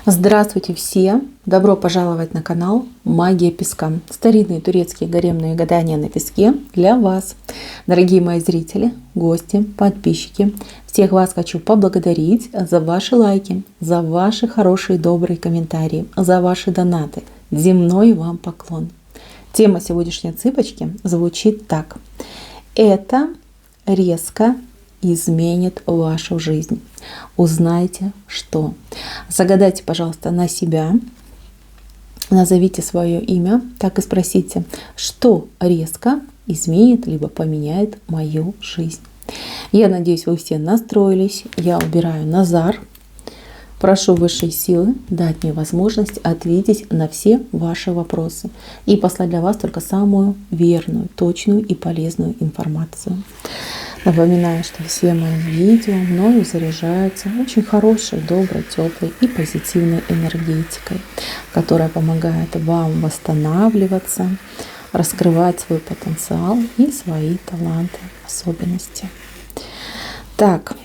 Здравствуйте все! Добро пожаловать на канал Магия Песка. Старинные турецкие гаремные гадания на песке для вас. Дорогие мои зрители, гости, подписчики, всех вас хочу поблагодарить за ваши лайки, за ваши хорошие добрые комментарии, за ваши донаты. Земной вам поклон. Тема сегодняшней цыпочки звучит так. Это резко изменит вашу жизнь. Узнайте, что. Загадайте, пожалуйста, на себя. Назовите свое имя. Так и спросите, что резко изменит либо поменяет мою жизнь. Я надеюсь, вы все настроились. Я убираю Назар. Прошу высшей силы дать мне возможность ответить на все ваши вопросы и послать для вас только самую верную, точную и полезную информацию. Напоминаю, что все мои видео мною заряжаются очень хорошей, доброй, теплой и позитивной энергетикой, которая помогает вам восстанавливаться, раскрывать свой потенциал и свои таланты, особенности. Так,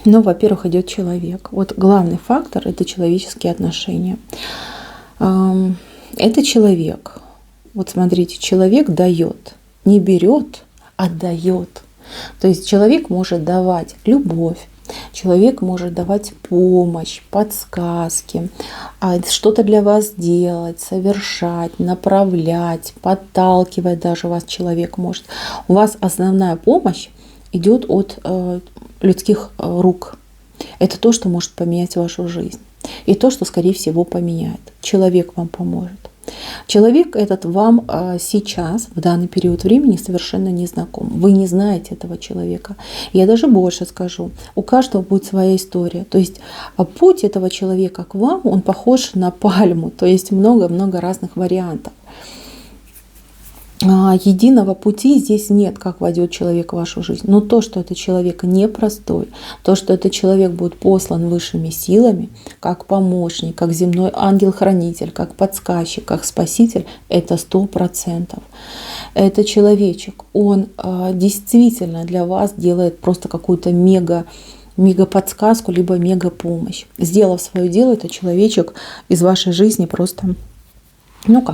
во-первых, идет человек. Вот главный фактор – это человеческие отношения. Это человек. Вот смотрите, человек дает, не берет, отдает. То есть человек может давать любовь, человек может давать помощь, подсказки, что-то для вас делать, совершать, направлять, подталкивать даже вас человек может. У вас основная помощь идет от людских рук. Это то, что может поменять вашу жизнь. И то, что, скорее всего, поменяет. Человек вам поможет. Человек этот вам сейчас, в данный период времени, совершенно не знаком. Вы не знаете этого человека. Я даже больше скажу. У каждого будет своя история. То есть путь этого человека к вам, он похож на пальму. То есть много-много разных вариантов. Единого пути здесь нет, как войдет человек в вашу жизнь. Но то, что этот человек непростой, то, что этот человек будет послан высшими силами, как помощник, как земной ангел-хранитель, как подсказчик, как спаситель, это 100%. Это человечек, он действительно для вас делает просто какую-то мега подсказку, либо мега помощь. Сделав свое дело, этот человечек из вашей жизни просто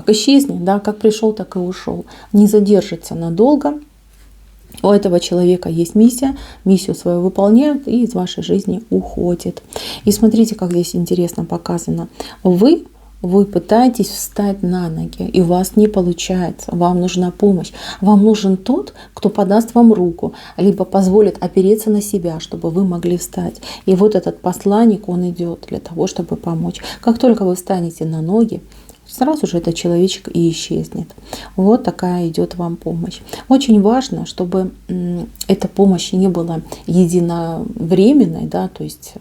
исчезнет, да, как пришел, так и ушел. Не задержится надолго. У этого человека есть миссия, миссию свою выполняет и из вашей жизни уходит. И смотрите, как здесь интересно показано. Вы пытаетесь встать на ноги, и у вас не получается. Вам нужна помощь. Вам нужен тот, кто подаст вам руку, либо позволит опереться на себя, чтобы вы могли встать. И вот этот посланник, он идет для того, чтобы помочь. Как только вы встанете на ноги, сразу же этот человечек и исчезнет. Вот такая идет вам помощь. Очень важно, чтобы эта помощь не была единовременной, да, то есть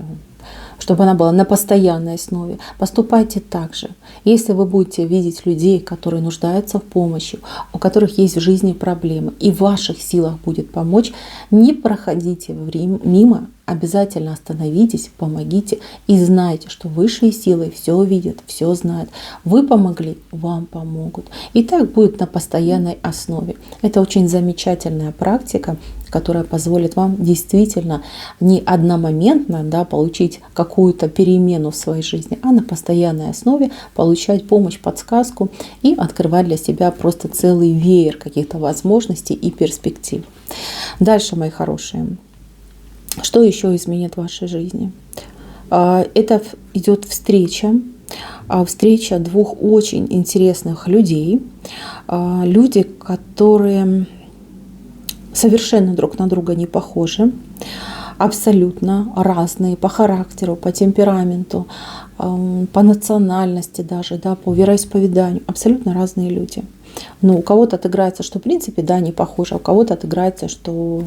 чтобы она была на постоянной основе. Поступайте так же. Если вы будете видеть людей, которые нуждаются в помощи, у которых есть в жизни проблемы, и в ваших силах будет помочь, не проходите мимо, обязательно остановитесь, помогите и знайте, что высшие силы все видят, все знают. Вы помогли, вам помогут. И так будет на постоянной основе. Это очень замечательная практика, которая позволит вам действительно не одномоментно, да, получить какую-то перемену в своей жизни, а на постоянной основе получать помощь, подсказку и открывать для себя просто целый веер каких-то возможностей и перспектив. Дальше, мои хорошие. Что еще изменит в вашей жизни? Это идет встреча двух очень интересных людей. Люди, которые совершенно друг на друга не похожи, абсолютно разные по характеру, по темпераменту, по национальности даже, да, по вероисповеданию. Абсолютно разные люди. У кого-то отыграется, что в принципе, да, не похоже, а у кого-то отыграется, что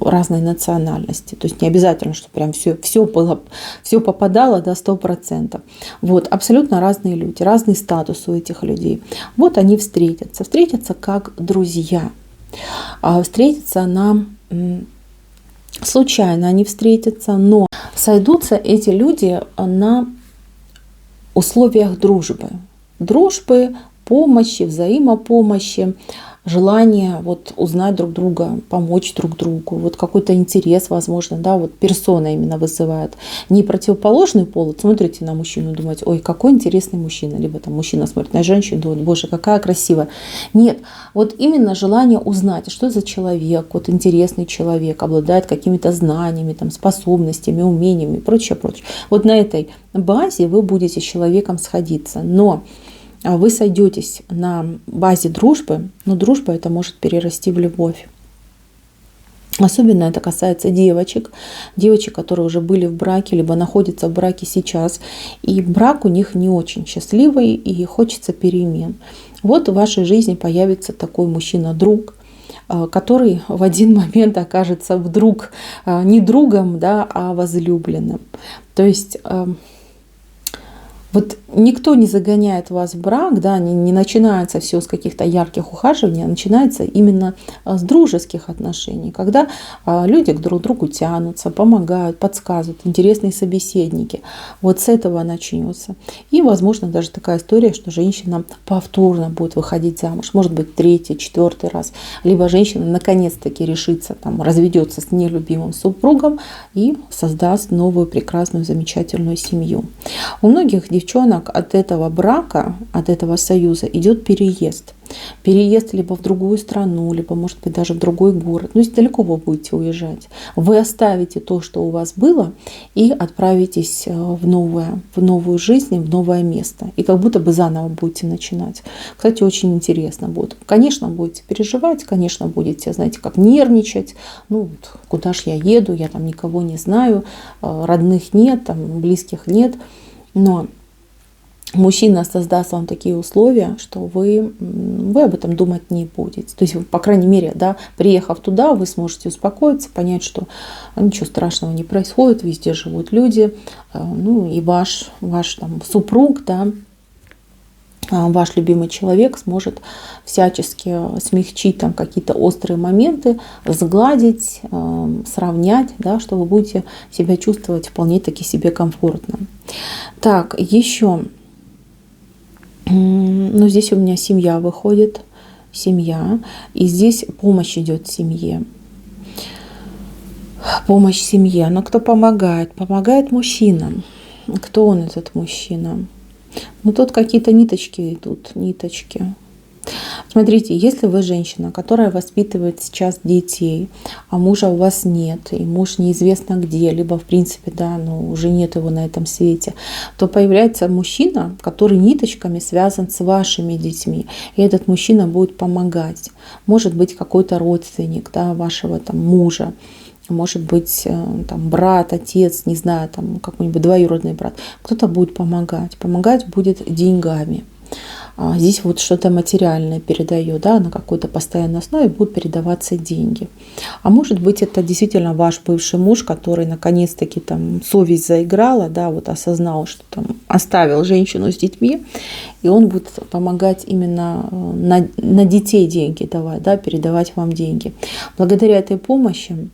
разной национальности. То есть не обязательно, что прям все попадало до 100%. Вот, абсолютно разные люди, разный статус у этих людей. Вот они встретятся как друзья. Встретятся случайно они встретятся, но сойдутся эти люди на условиях дружбы, помощи, взаимопомощи, желание вот узнать друг друга, помочь друг другу, вот какой-то интерес, возможно, да, вот персона именно вызывает. Не противоположный пол, вот смотрите на мужчину и думаете, ой, какой интересный мужчина, либо там мужчина смотрит на женщину и думает, боже, какая красивая. Нет, вот именно желание узнать, что за человек, вот интересный человек, обладает какими-то знаниями, там, способностями, умениями и прочее, прочее. Вот на этой базе вы будете с человеком сходиться, но вы сойдетесь на базе дружбы, но дружба это может перерасти в любовь. Особенно это касается девочек, которые уже были в браке, либо находятся в браке сейчас, и брак у них не очень счастливый, и хочется перемен. Вот в вашей жизни появится такой мужчина-друг, который в один момент окажется вдруг не другом, да, а возлюбленным. То есть вот никто не загоняет вас в брак, да, не начинается все с каких-то ярких ухаживаний, а начинается именно с дружеских отношений, когда люди друг к другу тянутся, помогают, подсказывают, интересные собеседники. Вот с этого начнется. И, возможно, даже такая история, что женщина повторно будет выходить замуж, может быть, третий, четвертый раз, либо женщина наконец-таки решится, там, разведется с нелюбимым супругом и создаст новую прекрасную, замечательную семью. У многих девчонок от этого брака, от этого союза идет переезд. Переезд либо в другую страну, либо, может быть, даже в другой город. Ну, если далеко вы будете уезжать, вы оставите то, что у вас было, и отправитесь в новую жизнь, в новое место. И как будто бы заново будете начинать. Кстати, очень интересно будет. Конечно, будете переживать, конечно, будете, знаете, как нервничать. Ну, вот, куда ж я еду, я там никого не знаю, родных нет, там, близких нет. Но мужчина создаст вам такие условия, что вы об этом думать не будете. То есть, по крайней мере, да, приехав туда, вы сможете успокоиться, понять, что ничего страшного не происходит, везде живут люди, ну и ваш там, супруг, да, ваш любимый человек сможет всячески смягчить там какие-то острые моменты, сгладить, сравнять, да, что вы будете себя чувствовать вполне-таки себе комфортно. Так, еще, ну здесь у меня семья выходит, семья, и здесь помощь идет семье. Помощь семье. Но кто помогает? Помогает мужчина. Кто он, этот мужчина? Ну тут какие-то ниточки идут, ниточки. Смотрите, если вы женщина, которая воспитывает сейчас детей, а мужа у вас нет, и муж неизвестно где, либо в принципе, да, ну, уже нет его на этом свете, то появляется мужчина, который ниточками связан с вашими детьми, и этот мужчина будет помогать. Может быть, какой-то родственник, да, вашего там мужа, может быть, там, брат, отец, не знаю, там какой-нибудь двоюродный брат. Кто-то будет помогать. Помогать будет деньгами. Здесь вот что-то материальное передает, да, на какой-то постоянной основе будут передаваться деньги. А может быть, это действительно ваш бывший муж, который наконец-таки там совесть заиграла, да, вот осознал, что там оставил женщину с детьми, и он будет помогать именно на детей деньги давать, да, передавать вам деньги. Благодаря этой помощи,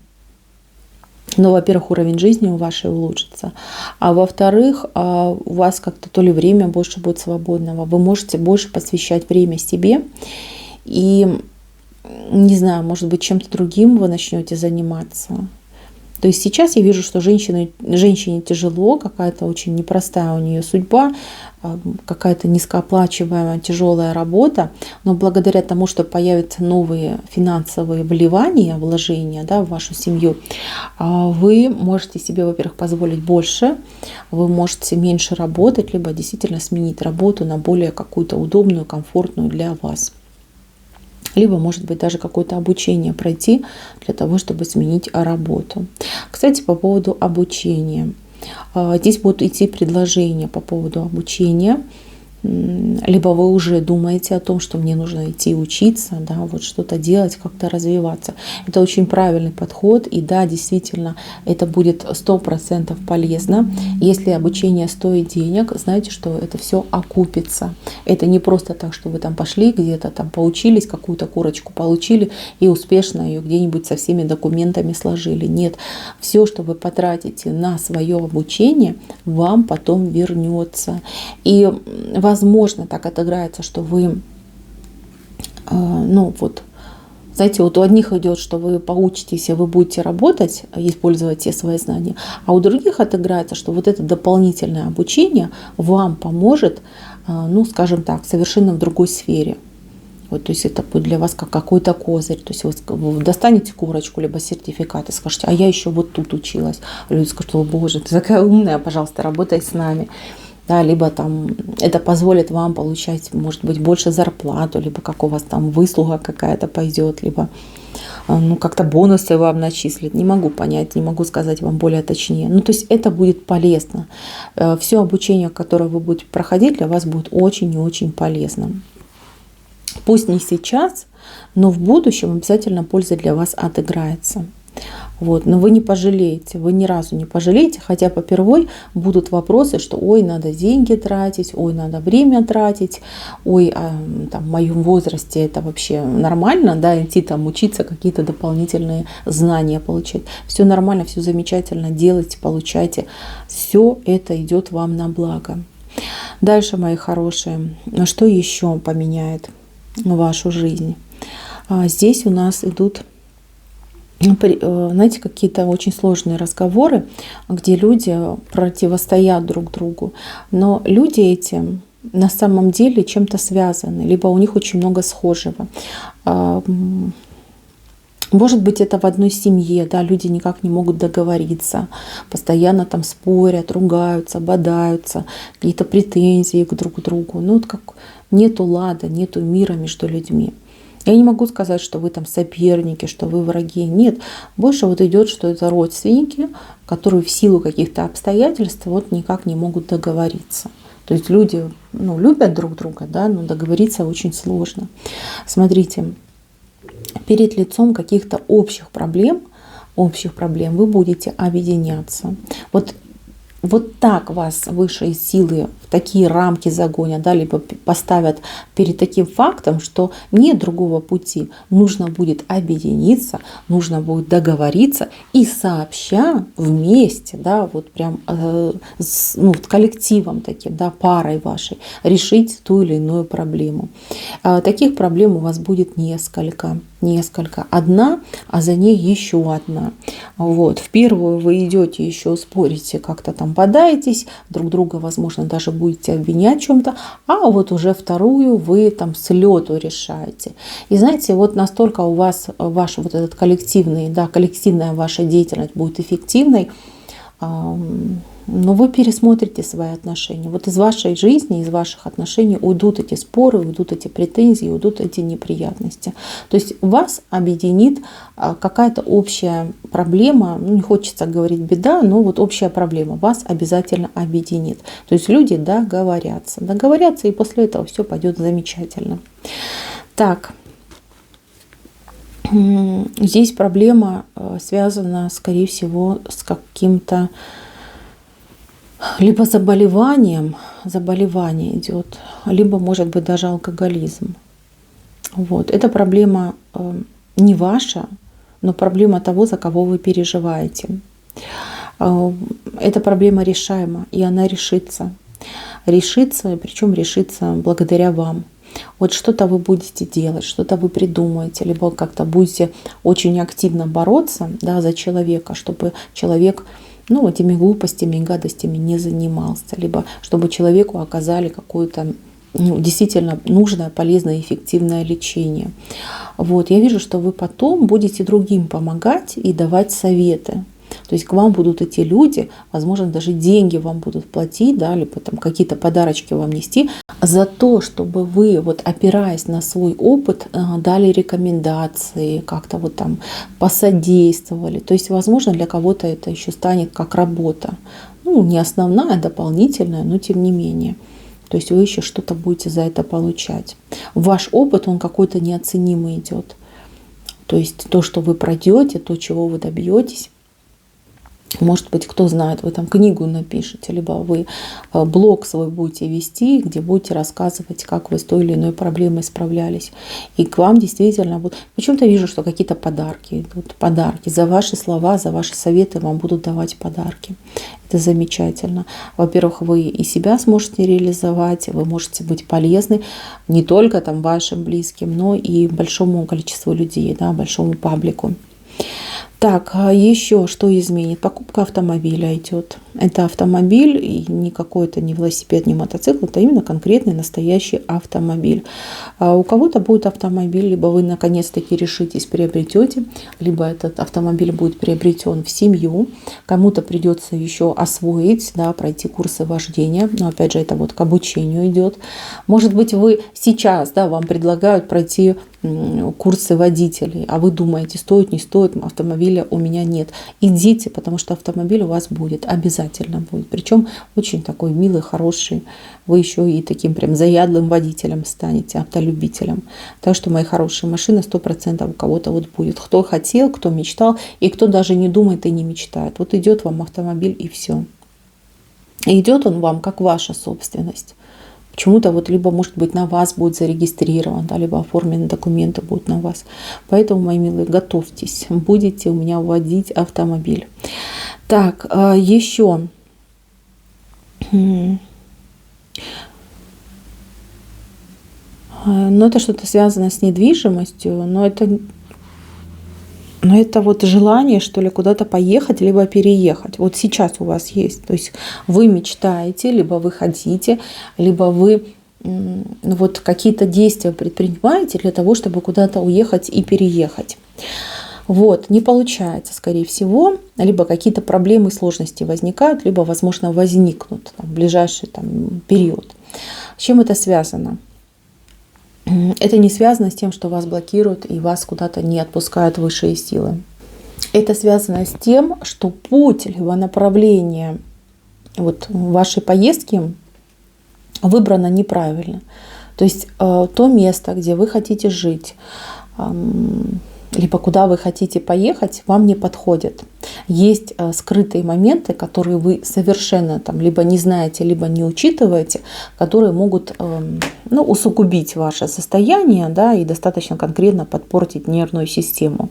ну, во-первых, уровень жизни у вашей улучшится, а во-вторых, у вас как-то то ли время больше будет свободного, вы можете больше посвящать время себе, и, не знаю, может быть, чем-то другим вы начнете заниматься. То есть сейчас я вижу, что женщине тяжело, какая-то очень непростая у нее судьба, какая-то низкооплачиваемая тяжелая работа, но благодаря тому, что появятся новые финансовые вложения, да, в вашу семью, вы можете себе, во-первых, позволить больше, вы можете меньше работать, либо действительно сменить работу на более какую-то удобную, комфортную для вас. Либо, может быть, даже какое-то обучение пройти для того, чтобы сменить работу. Кстати, по поводу обучения. Здесь будут идти предложения по поводу обучения. Либо вы уже думаете о том, что мне нужно идти учиться, да, вот что-то делать, как-то развиваться. Это очень правильный подход, и да, действительно, это будет 100% полезно. Если обучение стоит денег, знаете, что это все окупится. Это не просто так, что вы там пошли где-то, там поучились, какую-то корочку получили и успешно ее где-нибудь со всеми документами сложили. Нет, все, что вы потратите на свое обучение, вам потом вернется. И возможно, так отыграется, что вы Ну вот, знаете, вот у одних идет, что вы поучитесь, и вы будете работать, использовать все свои знания, а у других отыграется, что вот это дополнительное обучение вам поможет, ну, скажем так, совершенно в другой сфере. Вот, то есть это будет для вас как какой-то козырь. То есть вы достанете корочку, либо сертификат и скажете, а я еще вот тут училась. Люди скажут, о боже, ты такая умная, пожалуйста, работай с нами. Да, либо там это позволит вам получать, может быть, больше зарплату, либо как у вас там выслуга какая-то пойдет, либо ну, как-то бонусы вам начислят. Не могу понять, не могу сказать вам более точнее. Ну, то есть это будет полезно. Все обучение, которое вы будете проходить, для вас будет очень и очень полезным. Пусть не сейчас, но в будущем обязательно польза для вас отыграется. Вот. Но вы не пожалеете, вы ни разу не пожалеете, хотя попервой будут вопросы, что ой, надо деньги тратить, ой, надо время тратить, ой, там, в моем возрасте это вообще нормально, да, идти там учиться, какие-то дополнительные знания получать. Все нормально, все замечательно, делайте, получайте. Все это идет вам на благо. Дальше, мои хорошие, что еще поменяет вашу жизнь? Здесь у нас идут, знаете, какие-то очень сложные разговоры, где люди противостоят друг другу. Но люди эти на самом деле чем-то связаны, либо у них очень много схожего. Может быть, это в одной семье, да, люди никак не могут договориться, постоянно там спорят, ругаются, бодаются, какие-то претензии друг к другу. Ну, вот как нету лада, нету мира между людьми. Я не могу сказать, что вы там соперники, что вы враги. Нет, больше вот идет, что это родственники, которые в силу каких-то обстоятельств вот никак не могут договориться. То есть люди, ну, любят друг друга, да, но договориться очень сложно. Смотрите, перед лицом каких-то общих проблем вы будете объединяться. Вот так вас высшие силы в такие рамки загонят, да, либо поставят перед таким фактом, что нет другого пути. Нужно будет объединиться, нужно будет договориться и сообща вместе, да, вот прям ну, коллективом таким, да, парой вашей решить ту или иную проблему. Таких проблем у вас будет несколько. Одна, а за ней еще одна. Вот. В первую вы идете, еще спорите, как-то там бодаетесь, друг друга, возможно, даже будете обвинять в чем-то, а вот уже вторую вы там с лету решаете. И знаете, вот настолько у вас ваш вот этот коллективный, да, коллективная ваша деятельность будет эффективной, но вы пересмотрите свои отношения. Вот из вашей жизни, из ваших отношений уйдут эти споры, уйдут эти претензии, уйдут эти неприятности. То есть вас объединит какая-то общая проблема, ну, не хочется говорить беда, но вот общая проблема вас обязательно объединит. То есть люди договорятся, и после этого все пойдет замечательно. Так, здесь проблема связана, скорее всего, с каким-то либо заболевание идет, либо, может быть, даже алкоголизм. Вот. Это проблема не ваша, но проблема того, за кого вы переживаете. Эта проблема решаема, и она решится. Причем решится благодаря вам. Вот что-то вы будете делать, что-то вы придумаете, либо как-то будете очень активно бороться, да, за человека, чтобы человек, ну, этими глупостями и гадостями не занимался, либо чтобы человеку оказали какое-то, ну, действительно нужное, полезное, эффективное лечение. Вот. Я вижу, что вы потом будете другим помогать и давать советы. То есть к вам будут идти люди, возможно, даже деньги вам будут платить, да, либо там какие-то подарочки вам нести за то, чтобы вы, вот опираясь на свой опыт, дали рекомендации, как-то вот там посодействовали. То есть, возможно, для кого-то это еще станет как работа. Ну, не основная, дополнительная, но тем не менее. То есть вы еще что-то будете за это получать. Ваш опыт, он какой-то неоценимый идет. То есть то, что вы пройдете, то, чего вы добьетесь, Может быть, кто знает, вы там книгу напишете, либо вы блог свой будете вести, где будете рассказывать, как вы с той или иной проблемой справлялись. И к вам действительно будут... Почему-то вижу, что какие-то подарки идут. Подарки. За ваши слова, за ваши советы вам будут давать подарки. Это замечательно. Во-первых, вы и себя сможете реализовать, вы можете быть полезны не только там вашим близким, но и большому количеству людей, да, большому паблику. Так, а еще что изменит? Покупка автомобиля идет. Это автомобиль, и не какой-то не велосипед, не мотоцикл, это именно конкретный настоящий автомобиль. А у кого-то будет автомобиль, либо вы наконец-таки решитесь, приобретете, либо этот автомобиль будет приобретен в семью. Кому-то придется еще освоить, да, пройти курсы вождения. Но опять же, это вот к обучению идет. Может быть, вы сейчас, да, вам предлагают пройти курсы водителей, а вы думаете, стоит, не стоит, автомобиля у меня нет. Идите, потому что автомобиль у вас будет, обязательно будет. Причем очень такой милый, хороший. Вы еще и таким прям заядлым водителем станете, автолюбителем. Так что, мои хорошие, машины 100% у кого-то вот будет. Кто хотел, кто мечтал, и кто даже не думает и не мечтает. Вот идет вам автомобиль, и все. И идет он вам как ваша собственность. Почему-то вот либо, может быть, на вас будет зарегистрирован, да, либо оформлены документы будут на вас. Поэтому, мои милые, готовьтесь, будете у меня водить автомобиль. Так, еще. Но это что-то связано с недвижимостью, но это вот желание, что ли, куда-то поехать, либо переехать. Вот сейчас у вас есть. То есть вы мечтаете, либо вы хотите, либо вы вот какие-то действия предпринимаете для того, чтобы куда-то уехать и переехать. Вот, не получается, скорее всего, либо какие-то проблемы и сложности возникают, либо, возможно, возникнут в ближайший период. С чем это связано? Это не связано с тем, что вас блокируют и вас куда-то не отпускают высшие силы. Это связано с тем, что путь либо направление вот вашей поездки выбрано неправильно. То есть то место, где вы хотите жить, либо куда вы хотите поехать, вам не подходит. Есть скрытые моменты, которые вы совершенно либо не знаете, либо не учитываете, которые могут усугубить ваше состояние, да, и достаточно конкретно подпортить нервную систему.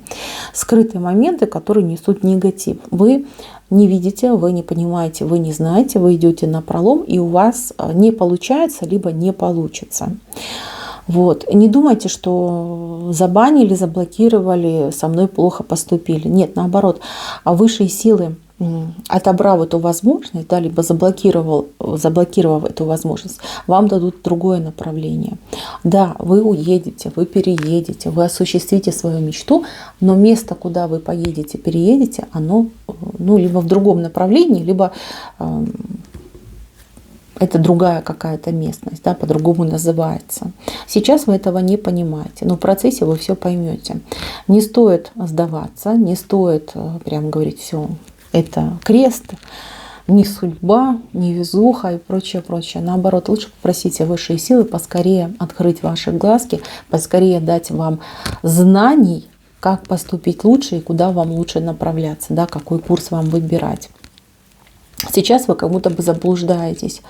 Скрытые моменты, которые несут негатив. Вы не видите, вы не понимаете, вы не знаете, вы идете напролом, и у вас не получается, либо не получится. Вот. Не думайте, что забанили, заблокировали, со мной плохо поступили. Нет, наоборот. А высшие силы, отобрав эту возможность, да, либо заблокировав эту возможность, вам дадут другое направление. Да, вы уедете, вы переедете, вы осуществите свою мечту, но место, куда вы поедете, переедете, оно либо в другом направлении, либо это другая какая-то местность, да, по-другому называется. Сейчас вы этого не понимаете, но в процессе вы все поймете. Не стоит сдаваться, не стоит прям говорить, все, это крест, не судьба, не везуха и прочее, прочее. Наоборот, лучше попросите высшие силы поскорее открыть ваши глазки, поскорее дать вам знаний, как поступить лучше и куда вам лучше направляться, да, какой курс вам выбирать. Сейчас вы как будто бы заблуждаетесь.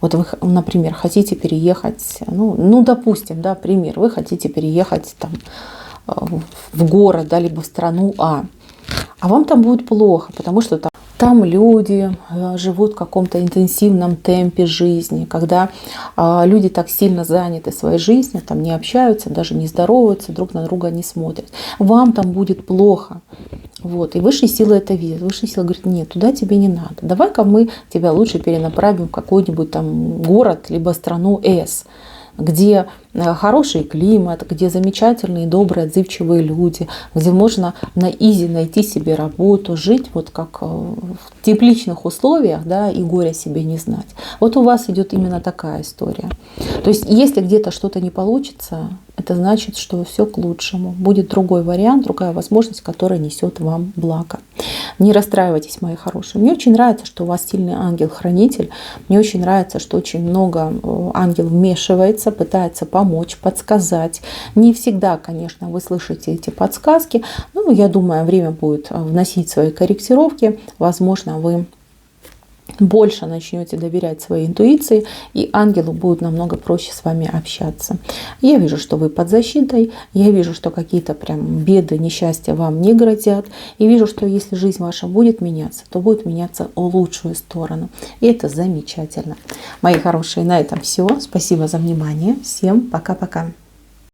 Вот вы, например, хотите переехать, допустим, да, пример, вы хотите переехать в город, да, либо в страну А вам там будет плохо, потому что там люди живут в каком-то интенсивном темпе жизни, когда люди так сильно заняты своей жизнью, там не общаются, даже не здороваются, друг на друга не смотрят. Вам там будет плохо. Вот. И высшие силы это видят. Высшие силы говорят, нет, туда тебе не надо. Давай-ка мы тебя лучше перенаправим в какой-нибудь там город, либо страну С, где хороший климат, где замечательные, добрые, отзывчивые люди, где можно на изи найти себе работу, жить вот как в тепличных условиях, да, и горя себе не знать. Вот у вас идет именно такая история. То есть, если где-то что-то не получится, это значит, что все к лучшему. Будет другой вариант, другая возможность, которая несет вам благо. Не расстраивайтесь, мои хорошие. Мне очень нравится, что у вас сильный ангел-хранитель. Мне очень нравится, что очень много ангел вмешивается, пытается помочь, подсказать. Не всегда, конечно, вы слышите эти подсказки. Но я думаю, время будет вносить свои корректировки. Возможно, вы больше начнете доверять своей интуиции, и ангелу будет намного проще с вами общаться. Я вижу, что вы под защитой, я вижу, что какие-то прям беды, несчастья вам не грозят, и вижу, что если жизнь ваша будет меняться, то будет меняться в лучшую сторону. И это замечательно. Мои хорошие, на этом все. Спасибо за внимание. Всем пока-пока.